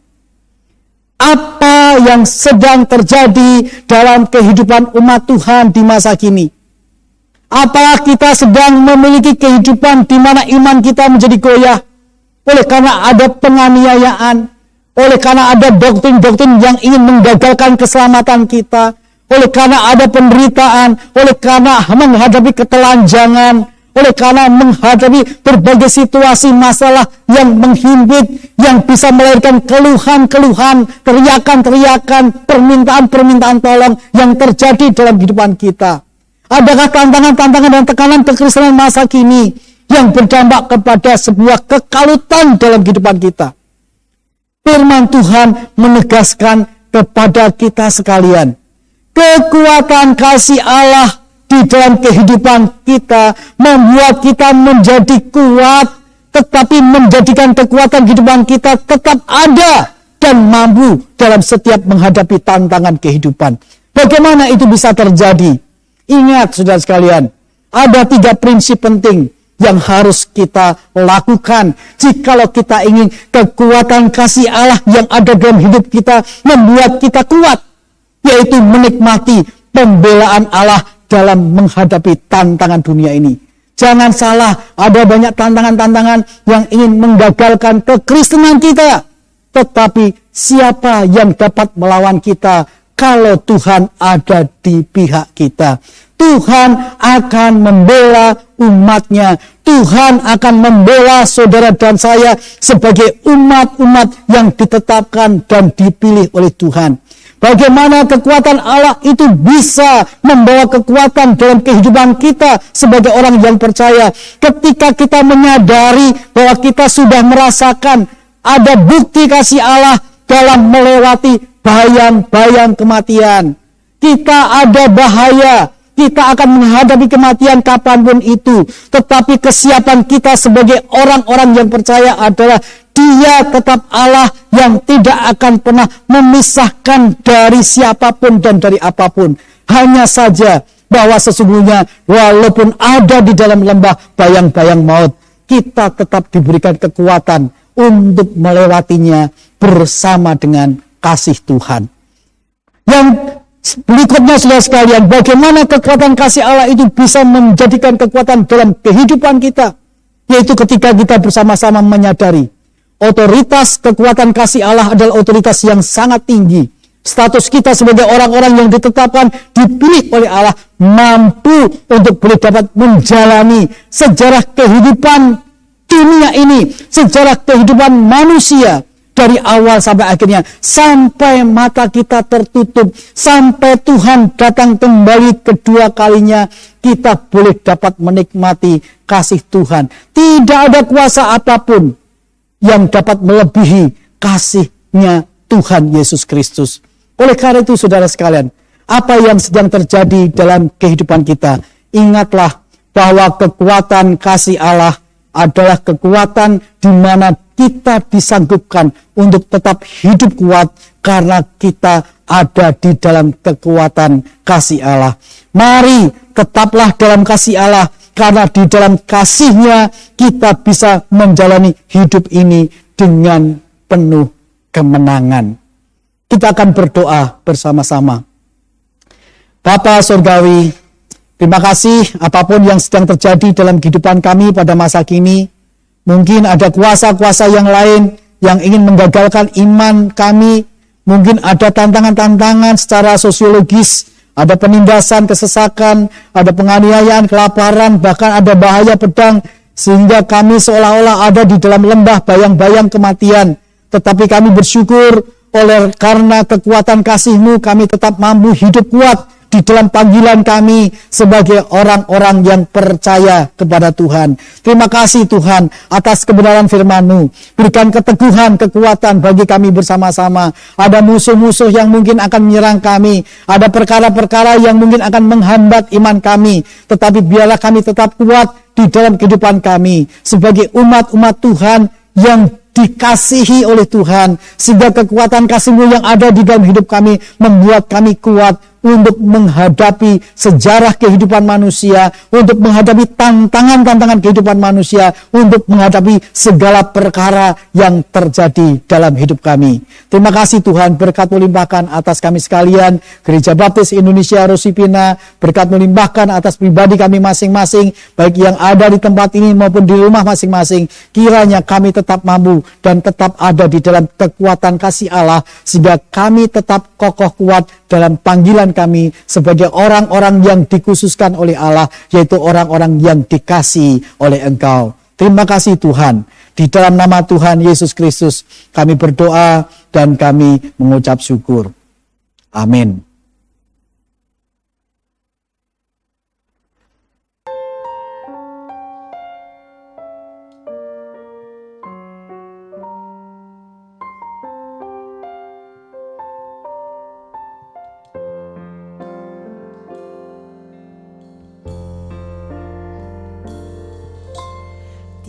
Apa yang sedang terjadi dalam kehidupan umat Tuhan di masa kini? Apakah kita sedang memiliki kehidupan di mana iman kita menjadi goyah? Oleh karena ada penganiayaan, oleh karena ada doktrin-doktrin yang ingin menggagalkan keselamatan kita, oleh karena ada penderitaan, oleh karena menghadapi ketelanjangan, oleh karena menghadapi berbagai situasi masalah yang menghimpit, yang bisa melahirkan keluhan-keluhan, teriakan-teriakan, permintaan-permintaan tolong yang terjadi dalam kehidupan kita. Adakah tantangan-tantangan dan tekanan kekristenan masa kini yang berdampak kepada sebuah kekalutan dalam kehidupan kita? Firman Tuhan menegaskan kepada kita sekalian, kekuatan kasih Allah di dalam kehidupan kita membuat kita menjadi kuat, tetapi menjadikan kekuatan kehidupan kita tetap ada dan mampu dalam setiap menghadapi tantangan kehidupan. Bagaimana itu bisa terjadi? Ingat saudara sekalian, ada 3 prinsip penting yang harus kita lakukan jikalau kita ingin kekuatan kasih Allah yang ada dalam hidup kita membuat kita kuat, yaitu menikmati pembelaan Allah dalam menghadapi tantangan dunia ini. Jangan salah, ada banyak tantangan-tantangan yang ingin menggagalkan kekristenan kita. Tetapi siapa yang dapat melawan kita kalau Tuhan ada di pihak kita? Tuhan akan membela umatnya. Tuhan akan membela saudara dan saya sebagai umat-umat yang ditetapkan dan dipilih oleh Tuhan. Bagaimana kekuatan Allah itu bisa membawa kekuatan dalam kehidupan kita sebagai orang yang percaya. Ketika kita menyadari bahwa kita sudah merasakan ada bukti kasih Allah dalam melewati bayang-bayang kematian. Kita ada bahaya, kita akan menghadapi kematian kapanpun itu. Tetapi kesiapan kita sebagai orang-orang yang percaya adalah Dia tetap Allah yang tidak akan pernah memisahkan dari siapapun dan dari apapun. Hanya saja bahwa sesungguhnya walaupun ada di dalam lembah bayang-bayang maut, kita tetap diberikan kekuatan untuk melewatinya bersama dengan kasih Tuhan. Yang berikutnya saudara sekalian, bagaimana kekuatan kasih Allah itu bisa menjadikan kekuatan dalam kehidupan kita, yaitu ketika kita bersama-sama menyadari otoritas kekuatan kasih Allah adalah otoritas yang sangat tinggi. Status kita sebagai orang-orang yang ditetapkan, dipilih oleh Allah, mampu untuk boleh dapat menjalani sejarah kehidupan dunia ini, sejarah kehidupan manusia dari awal sampai akhirnya, sampai mata kita tertutup, sampai Tuhan datang kembali kedua kalinya, kita boleh dapat menikmati kasih Tuhan. Tidak ada kuasa apapun yang dapat melebihi kasih-Nya Tuhan Yesus Kristus. Oleh karena itu saudara sekalian, apa yang sedang terjadi dalam kehidupan kita, ingatlah bahwa kekuatan kasih Allah adalah kekuatan di mana kita disanggupkan untuk tetap hidup kuat karena kita ada di dalam kekuatan kasih Allah. Mari tetaplah dalam kasih Allah, karena di dalam kasih-Nya kita bisa menjalani hidup ini dengan penuh kemenangan. Kita akan berdoa bersama-sama. Bapa Surgawi, terima kasih apapun yang sedang terjadi dalam kehidupan kami pada masa kini. Mungkin ada kuasa-kuasa yang lain yang ingin menggagalkan iman kami. Mungkin ada tantangan-tantangan secara sosiologis, ada penindasan, kesesakan, ada penganiayaan, kelaparan, bahkan ada bahaya pedang, sehingga kami seolah-olah ada di dalam lembah bayang-bayang kematian. Tetapi kami bersyukur karena kekuatan kasih-Mu, kami tetap mampu hidup kuat di dalam panggilan kami sebagai orang-orang yang percaya kepada Tuhan. Terima kasih Tuhan atas kebenaran firman-Mu. Berikan keteguhan, kekuatan bagi kami bersama-sama. Ada musuh-musuh yang mungkin akan menyerang kami. Ada perkara-perkara yang mungkin akan menghambat iman kami. Tetapi biarlah kami tetap kuat di dalam kehidupan kami sebagai umat-umat Tuhan yang dikasihi oleh Tuhan, sehingga kekuatan kasih-Mu yang ada di dalam hidup kami membuat kami kuat untuk menghadapi sejarah kehidupan manusia, untuk menghadapi tantangan-tantangan kehidupan manusia, untuk menghadapi segala perkara yang terjadi dalam hidup kami. Terima kasih Tuhan, berkat-Mu limpahkan atas kami sekalian, Gereja Baptis Indonesia Rosipina, berkat-Mu limpahkan atas pribadi kami masing-masing, baik yang ada di tempat ini maupun di rumah masing-masing. Kiranya kami tetap mampu dan tetap ada di dalam kekuatan kasih Allah, sehingga kami tetap kokoh kuat dalam panggilan kami sebagai orang-orang yang dikhususkan oleh Allah, yaitu orang-orang yang dikasihi oleh Engkau. Terima kasih Tuhan. Di dalam nama Tuhan Yesus Kristus kami berdoa dan kami mengucap syukur. Amin.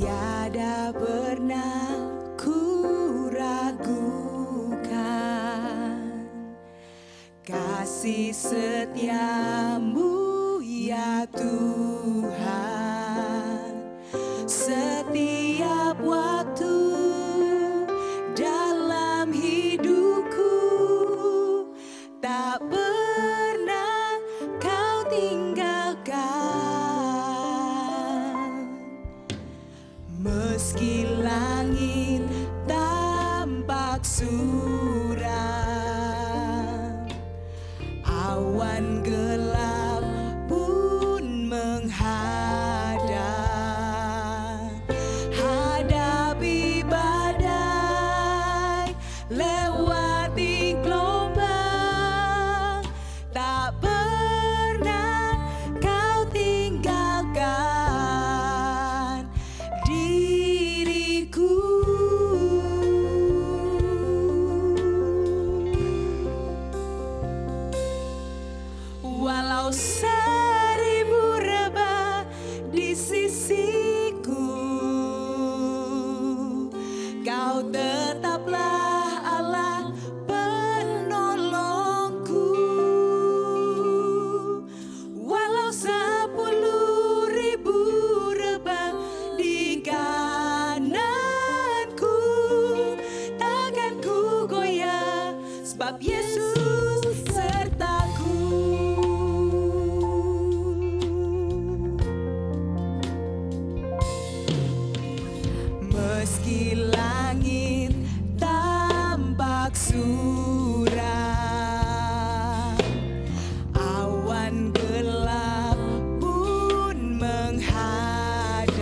Tiada pernah ku ragukan kasih setia-Mu ya Tuhan. Setiap waktu dalam hidupku tak pernah Kau tinggalkan. Meski langit tampak suram, awan gelap pun menghadang. Hadapi badai, lewati gelombang, Kau tetaplah Allah penolongku. Walau 10.000 rebah di kananku, takkan ku goyah, sebab Yesus sertaku. Meski langit tampak suram, awan gelap pun menghadap,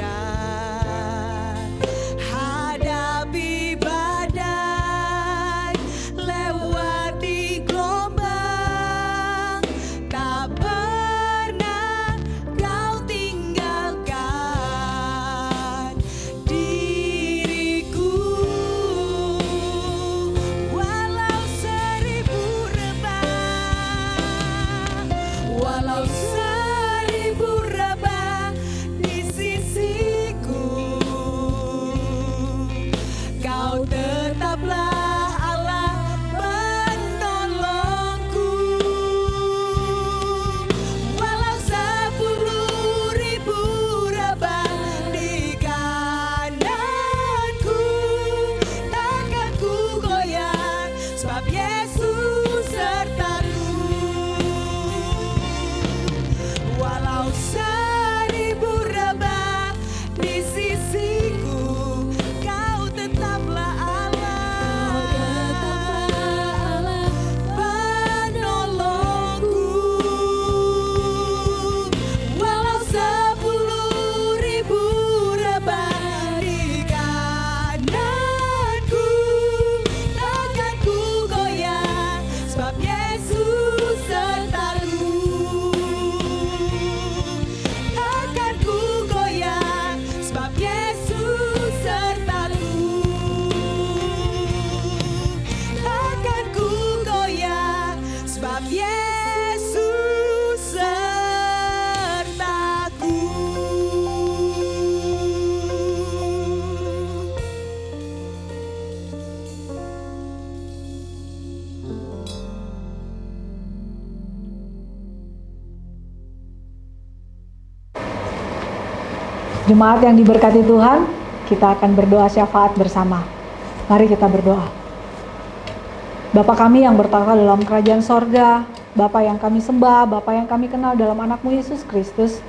hadapi badai, lewati gelombang, tak pernah kau tinggalkan diriku. Walau 1000 rebah di sisiku, kau tetaplah Allah penolongku. Walau 10.000 rebah di kananku, takkan ku goyah, sebab Yesus sertaku. Walau 1000 rebah di sisiku, kau tetaplah Allah penolongku. Walau 10.000 rebah di kananku, takkan ku goyah, sebab Yesus sertaku. Takkan ku goyah, sebab Yesus sertaku. Takkan ku goyah, sebab Yesus sertaku. Jemaat yang diberkati Tuhan, kita akan berdoa syafaat bersama. Mari kita berdoa. Bapa kami yang bertahta dalam kerajaan sorga, Bapa yang kami sembah, Bapa yang kami kenal dalam anakmu Yesus Kristus,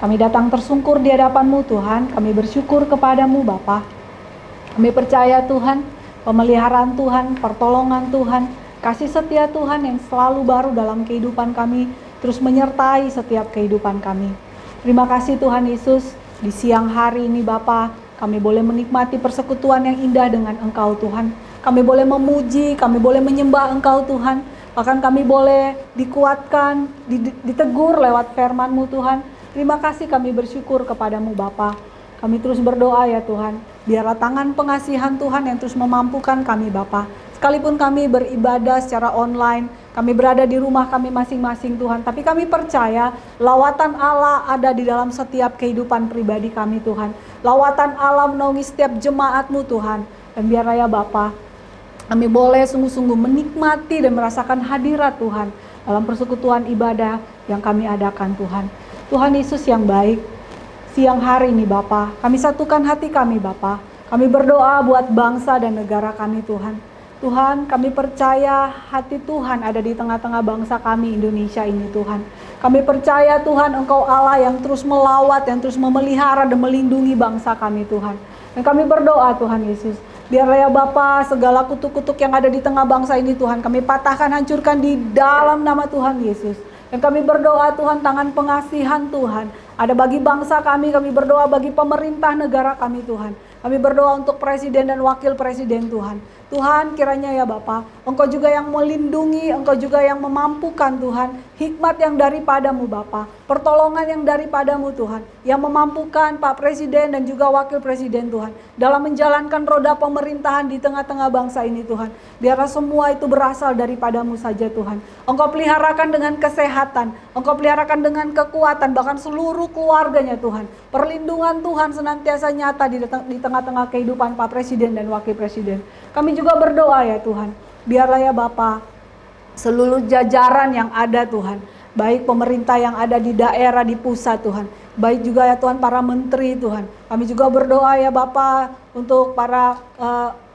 kami datang tersungkur di hadapanmu Tuhan, kami bersyukur kepadamu Bapa. Kami percaya Tuhan, pemeliharaan Tuhan, pertolongan Tuhan, kasih setia Tuhan yang selalu baru dalam kehidupan kami, terus menyertai setiap kehidupan kami. Terima kasih Tuhan Yesus. Di siang hari ini Bapa, kami boleh menikmati persekutuan yang indah dengan Engkau Tuhan. Kami boleh memuji, kami boleh menyembah Engkau Tuhan. Bahkan kami boleh dikuatkan, ditegur lewat firman-Mu Tuhan. Terima kasih, kami bersyukur kepadamu Bapa. Kami terus berdoa ya Tuhan, biarlah tangan pengasihan Tuhan yang terus memampukan kami Bapa. Sekalipun kami beribadah secara online, kami berada di rumah kami masing-masing Tuhan, tapi kami percaya lawatan Allah ada di dalam setiap kehidupan pribadi kami Tuhan. Lawatan Allah menaungi setiap jemaat-Mu Tuhan. Dan biarlah ya Bapa, kami boleh sungguh-sungguh menikmati dan merasakan hadirat Tuhan dalam persekutuan ibadah yang kami adakan Tuhan. Tuhan Yesus yang baik, siang hari ini Bapa, kami satukan hati kami Bapa. Kami berdoa buat bangsa dan negara kami Tuhan. Tuhan, kami percaya hati Tuhan ada di tengah-tengah bangsa kami Indonesia ini Tuhan. Kami percaya Tuhan Engkau Allah yang terus melawat, yang terus memelihara dan melindungi bangsa kami Tuhan. Dan kami berdoa Tuhan Yesus, biarlah ya Bapa, segala kutuk-kutuk yang ada di tengah bangsa ini Tuhan, kami patahkan, hancurkan di dalam nama Tuhan Yesus. Dan kami berdoa Tuhan, tangan pengasihan Tuhan ada bagi bangsa kami berdoa bagi pemerintah negara kami Tuhan. Kami berdoa untuk presiden dan wakil presiden Tuhan. Tuhan, kiranya ya Bapa, Engkau juga yang melindungi, Engkau juga yang memampukan Tuhan, hikmat yang daripadamu Bapa, pertolongan yang daripadamu Tuhan, yang memampukan Pak Presiden dan juga wakil presiden Tuhan, dalam menjalankan roda pemerintahan di tengah-tengah bangsa ini Tuhan. Biarlah semua itu berasal daripadamu saja Tuhan. Engkau peliharakan dengan kesehatan, Engkau peliharakan dengan kekuatan, bahkan seluruh keluarganya Tuhan. Perlindungan Tuhan senantiasa nyata di tengah-tengah kehidupan Pak Presiden dan Wakil Presiden. Kami juga berdoa ya Tuhan, biarlah ya Bapa, seluruh jajaran yang ada Tuhan, baik pemerintah yang ada di daerah, di pusat Tuhan, baik juga ya Tuhan para menteri Tuhan. Kami juga berdoa ya Bapa untuk para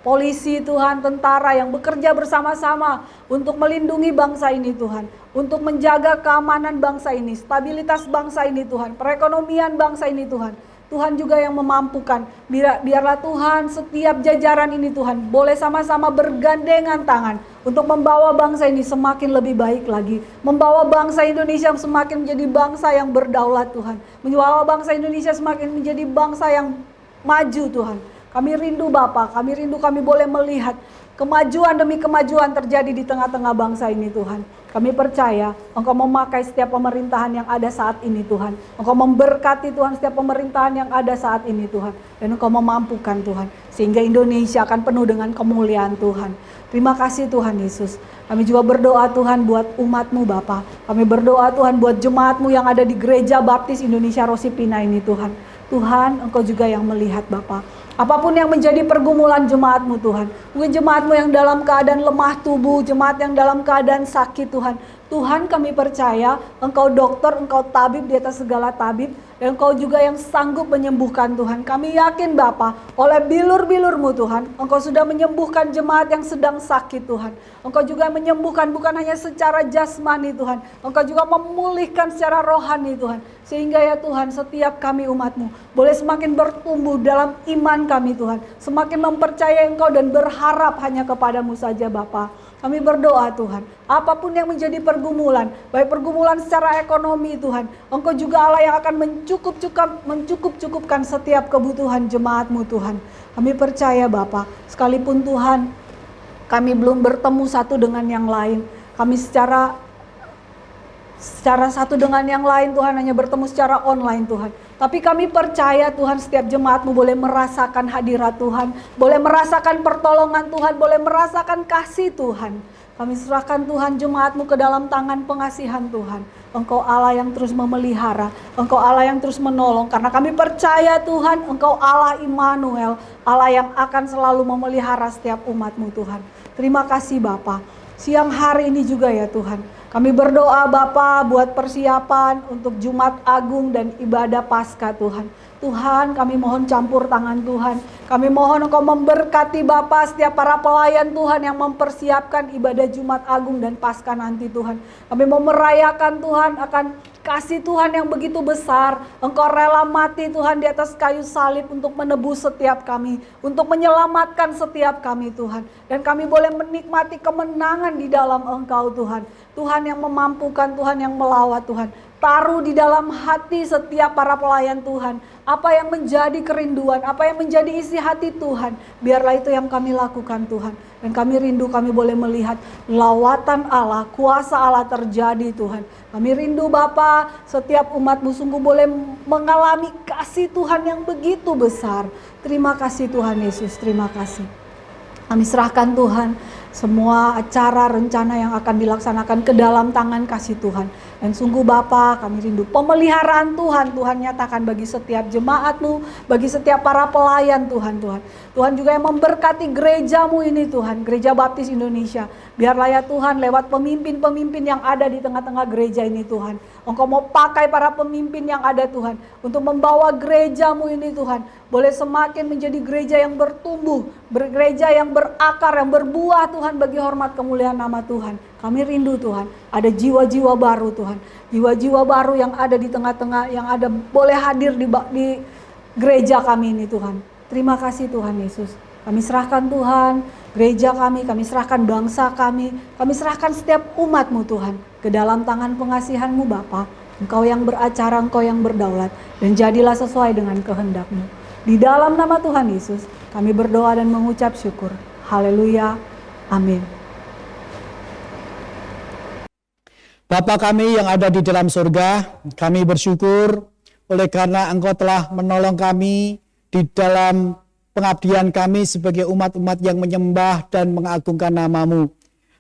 polisi Tuhan, tentara yang bekerja bersama-sama untuk melindungi bangsa ini Tuhan, untuk menjaga keamanan bangsa ini, stabilitas bangsa ini Tuhan, perekonomian bangsa ini Tuhan. Tuhan juga yang memampukan. Biarlah Tuhan setiap jajaran ini Tuhan boleh sama-sama bergandengan tangan untuk membawa bangsa ini semakin lebih baik lagi. Membawa bangsa Indonesia semakin menjadi bangsa yang berdaulat Tuhan. Membawa bangsa Indonesia semakin menjadi bangsa yang maju Tuhan. Kami rindu Bapa, kami rindu kami boleh melihat kemajuan demi kemajuan terjadi di tengah-tengah bangsa ini Tuhan. Kami percaya Engkau memakai setiap pemerintahan yang ada saat ini Tuhan. Engkau memberkati Tuhan setiap pemerintahan yang ada saat ini Tuhan. Dan Engkau memampukan Tuhan. Sehingga Indonesia akan penuh dengan kemuliaan Tuhan. Terima kasih Tuhan Yesus. Kami juga berdoa Tuhan buat umat-Mu Bapa. Kami berdoa Tuhan buat jemaat-Mu yang ada di Gereja Baptis Indonesia Rosipina ini Tuhan. Tuhan Engkau juga yang melihat Bapa. Apapun yang menjadi pergumulan jemaat-Mu Tuhan. Mungkin jemaat-Mu yang dalam keadaan lemah tubuh, jemaat yang dalam keadaan sakit Tuhan. Tuhan kami percaya Engkau dokter, Engkau tabib di atas segala tabib. Dan Engkau juga yang sanggup menyembuhkan Tuhan. Kami yakin Bapa, oleh bilur-bilur-Mu Tuhan, Engkau sudah menyembuhkan jemaat yang sedang sakit Tuhan. Engkau juga menyembuhkan bukan hanya secara jasmani Tuhan. Engkau juga memulihkan secara rohani Tuhan. Sehingga ya Tuhan setiap kami umat-Mu boleh semakin bertumbuh dalam iman kami Tuhan. Semakin mempercayai Engkau dan berharap hanya kepadamu saja Bapa. Kami berdoa Tuhan, apapun yang menjadi pergumulan, baik pergumulan secara ekonomi Tuhan, Engkau juga Allah yang akan mencukup-cukupkan setiap kebutuhan jemaat-Mu Tuhan. Kami percaya Bapa, sekalipun Tuhan, kami belum bertemu satu dengan yang lain, kami secara satu dengan yang lain Tuhan hanya bertemu secara online Tuhan. Tapi kami percaya Tuhan setiap jemaat-Mu boleh merasakan hadirat Tuhan, boleh merasakan pertolongan Tuhan, boleh merasakan kasih Tuhan. Kami serahkan Tuhan jemaat-Mu ke dalam tangan pengasihan Tuhan. Engkau Allah yang terus memelihara, Engkau Allah yang terus menolong. Karena kami percaya Tuhan, Engkau Allah Immanuel, Allah yang akan selalu memelihara setiap umat-Mu Tuhan. Terima kasih Bapa. Siang hari ini juga ya Tuhan, kami berdoa Bapa buat persiapan untuk Jumat Agung dan ibadah Paskah Tuhan. Tuhan kami mohon campur tangan Tuhan. Kami mohon Engkau memberkati Bapa setiap para pelayan Tuhan yang mempersiapkan ibadah Jumat Agung dan Paskah nanti Tuhan. Kami mau merayakan Tuhan akan kasih Tuhan yang begitu besar. Engkau rela mati Tuhan di atas kayu salib untuk menebus setiap kami. Untuk menyelamatkan setiap kami Tuhan. Dan kami boleh menikmati kemenangan di dalam Engkau Tuhan. Tuhan yang memampukan, Tuhan yang melawat Tuhan. Taruh di dalam hati setiap para pelayan Tuhan. Apa yang menjadi kerinduan, apa yang menjadi isi hati Tuhan. Biarlah itu yang kami lakukan Tuhan. Dan kami rindu kami boleh melihat lawatan Allah, kuasa Allah terjadi Tuhan. Kami rindu Bapa, setiap umat-Mu sungguh boleh mengalami kasih Tuhan yang begitu besar. Terima kasih Tuhan Yesus, terima kasih. Kami serahkan Tuhan semua acara rencana yang akan dilaksanakan ke dalam tangan kasih Tuhan. Dan sungguh Bapa kami rindu pemeliharaan Tuhan. Tuhan nyatakan bagi setiap jemaat-Mu, bagi setiap para pelayan Tuhan. Tuhan juga yang memberkati gereja-Mu ini Tuhan, Gereja Baptis Indonesia. Biarlah ya Tuhan lewat pemimpin-pemimpin yang ada di tengah-tengah gereja ini Tuhan. Engkau mau pakai para pemimpin yang ada Tuhan untuk membawa gereja-Mu ini Tuhan boleh semakin menjadi gereja yang bertumbuh, gereja yang berakar, yang berbuah Tuhan bagi hormat kemuliaan nama Tuhan. Kami rindu Tuhan, ada jiwa-jiwa baru Tuhan, jiwa-jiwa baru yang ada di tengah-tengah, yang ada boleh hadir di gereja kami ini Tuhan. Terima kasih Tuhan Yesus. Kami serahkan Tuhan gereja kami serahkan bangsa kami serahkan setiap umat-Mu Tuhan ke dalam tangan pengasihan-Mu Bapa. Engkau yang beracara, Engkau yang berdaulat, dan jadilah sesuai dengan kehendak-Mu. Di dalam nama Tuhan Yesus, kami berdoa dan mengucap syukur. Haleluya. Amin. Bapa kami yang ada di dalam surga, kami bersyukur oleh karena Engkau telah menolong kami di dalam pengabdian kami sebagai umat-umat yang menyembah dan mengagungkan nama-Mu.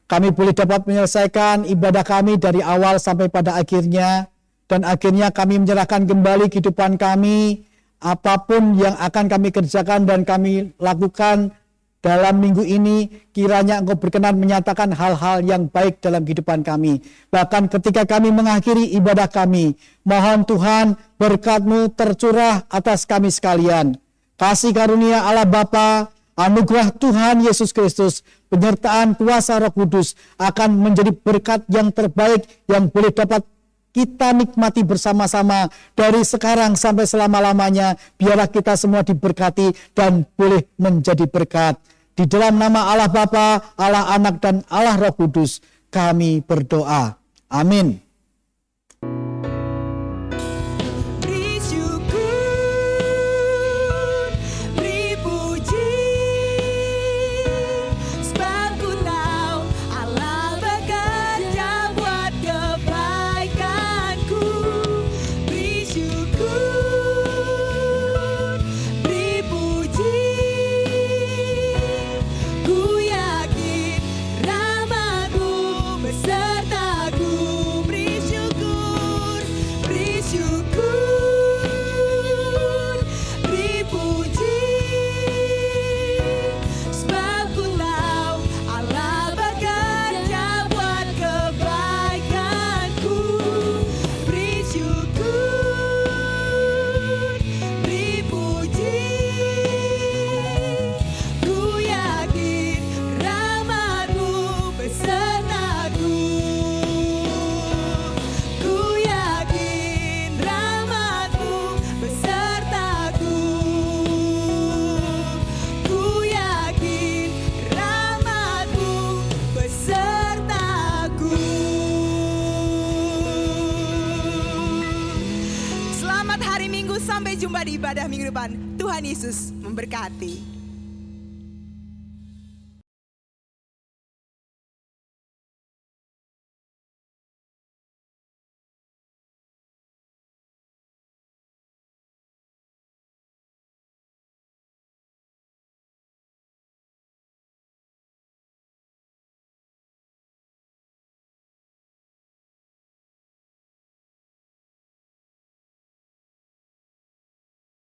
Kami boleh dapat menyelesaikan ibadah kami dari awal sampai pada akhirnya, dan akhirnya kami menyerahkan kembali kehidupan kami apapun yang akan kami kerjakan dan kami lakukan dalam minggu ini, kiranya Engkau berkenan menyatakan hal-hal yang baik dalam kehidupan kami. Bahkan ketika kami mengakhiri ibadah kami, mohon Tuhan berkat-Mu tercurah atas kami sekalian. Kasih karunia Allah Bapa, anugerah Tuhan Yesus Kristus, penyertaan kuasa Roh Kudus akan menjadi berkat yang terbaik yang boleh dapat kita nikmati bersama-sama dari sekarang sampai selama-lamanya. Biarlah kita semua diberkati dan boleh menjadi berkat. Di dalam nama Allah Bapa, Allah Anak, dan Allah Roh Kudus, kami berdoa. Amin. Beri syukur, beri puji, sebab ku tahu Allah bekerja buat kebaikanku. Beri syukur, beri puji, ku yakin rahmat-Mu besertaku. Beri syukur, beri puji, sebab ku tahu Allah bekerja buat kebaikanku. Beri syukur, beri puji, ku yakin rahmat-Mu besertaku. Ku yakin rahmat-Mu besertaku. Ku yakin rahmat-Mu besertaku. Selamat hari Minggu, sampai jumpa di ibadah minggu depan. Tuhan Yesus memberkati.